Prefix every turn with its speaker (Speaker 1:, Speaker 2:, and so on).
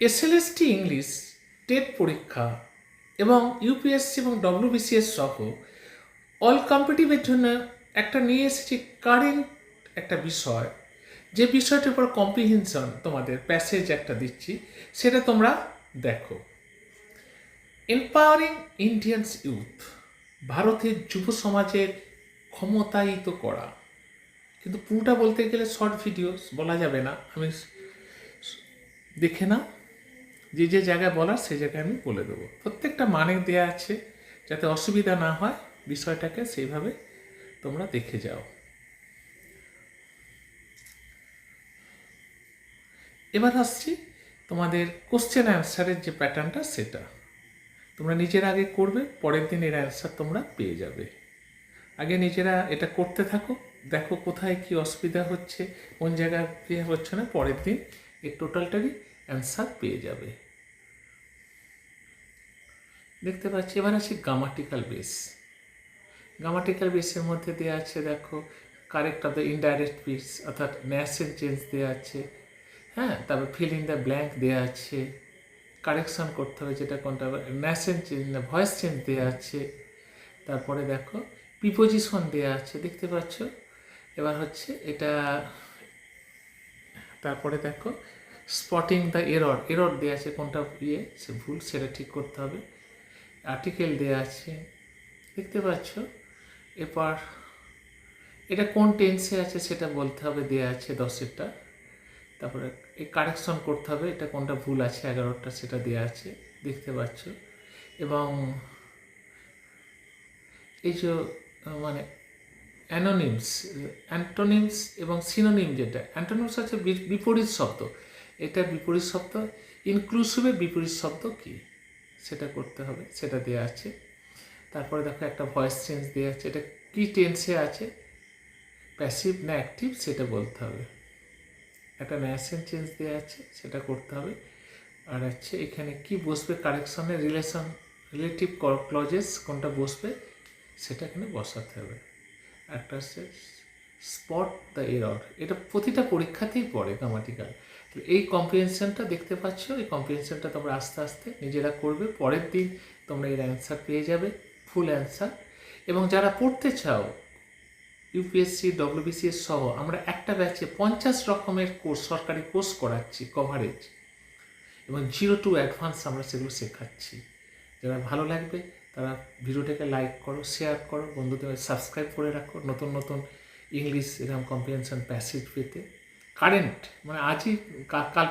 Speaker 1: SLST English TET পরীক্ষা এবং UPSC এবং ডব্লিউবিসিএস সহ অল কম্পিটিটিভের জন্য একটা নিয়ে এসেছি কারেন্ট একটা বিষয়, যে বিষয়টির উপর কম্প্রিহেনশন তোমাদের প্যাসেজ একটা দিচ্ছি, সেটা তোমরা দেখো। এম্পাওয়ারিং ইন্ডিয়ানস ইউথ, ভারতের যুব সমাজের ক্ষমতায়িত করা। কিন্তু পুরোটা বলতে গেলে শর্ট ভিডিওস বলা যাবে না, আমি দেখে নাও, যে যে জায়গায় বলার সেই জায়গায় আমি বলে দেবো। প্রত্যেকটা মানে দেওয়া আছে, যাতে অসুবিধা না হয় বিষয়টাকে সেইভাবে তোমরা দেখে যাও। এবার আসছি তোমাদের কোশ্চেন অ্যান্সারের যে প্যাটার্নটা, সেটা তোমরা নিজেরা আগে করবে, পরের দিন এর অ্যান্সার তোমরা পেয়ে যাবে। আগে নিজেরা এটা করতে থাকো, দেখো কোথায় কি অসুবিধা হচ্ছে, কোন জায়গায় হচ্ছে না, পরের দিন এর টোটালটারই অ্যান্সার পেয়ে যাবে। দেখতে পাচ্ছি। এবার আছে গ্রামাটিক্যাল বেস। গ্রামাটিক্যাল বেসের মধ্যে দেওয়া আছে, দেখো, correct of the indirect speech, অর্থাৎ ন্যাসেন্ট চেঞ্জ দেওয়া আছে, হ্যাঁ। তারপর ফিল ইন দ্য ব্ল্যাঙ্ক দেওয়া আছে, কারেকশন করতে হবে যেটা কোনটা, ন্যাসেন্ট চেঞ্জ না ভয়েস চেঞ্জ দেওয়া আছে। তারপরে দেখো প্রিপোজিশন দেওয়া আছে, দেখতে পাচ্ছ। এবার হচ্ছে এটা, তারপরে দেখো স্পটিং দ্য এরর দেওয়া আছে, কোনটা সে ভুল সেটা ঠিক করতে হবে। আর্টিকেল দেওয়া আছে, দেখতে পাচ্ছ। এরপর এটা কোন টেন্সে আছে সেটা বলতে হবে, দেওয়া আছে 10-টা। তারপরে এই কারেকশন করতে হবে, এটা কোনটা ভুল আছে 11টা, সেটা দেওয়া আছে, দেখতে পাচ্ছ। এবং এই যে মানে অ্যান্টোনিমস এবং সিনোনিম, যেটা অ্যান্টোনিমস হচ্ছে বিপরীত শব্দ, এটা বিপরীত শব্দ, ইনক্লুসিভের বিপরীত শব্দ কি সেটা করতে হবে, সেটা দেওয়া আছে। তারপরে দেখো একটা ভয়েস চেঞ্জ দেওয়া আছে, এটা কি টেন্সে আছে, প্যাসিভ না অ্যাক্টিভ সেটা বলতে হবে। একটা ন্যাসেন্ট চেঞ্জ দেওয়া আছে, সেটা করতে হবে। আর হচ্ছে এখানে কি বসবে, কারেকশনের রিলেটিভ ক্লজেস কোনটা বসবে সেটা এখানে বসাতে হবে। একটা হচ্ছে স্পট দ্য এরর, এটা প্রতিটা পরীক্ষাতেই পড়ে গ্রামাটিক্যাল। এই কম্প্রিহেনশনটা দেখতে পাচ্ছ, এই কম্প্রিহেনশনটা তোমরা আস্তে আস্তে নিজেরা করবে, পরের দিন তোমরা এর অ্যান্সার পেয়ে যাবে, ফুল অ্যান্সার। এবং যারা পড়তে চাও ইউপিএসসি ডব্লিউবিসিএস সহ, আমরা একটা ব্যাচে 50 রকমের কোর্স, সরকারি কোর্স করাচ্ছি, কভারেজ এবং 0 to অ্যাডভান্স আমরা সেগুলো শেখাচ্ছি। যারা ভালো লাগবে তারা ভিডিওটাকে লাইক করো, শেয়ার করো, বন্ধুদের সাবস্ক্রাইব করে রাখো, নতুন নতুন ইংলিশ এরকম কম্প্রিহেনশন প্যাসেজ পেতে। কারেন্ট মানে আজই কাল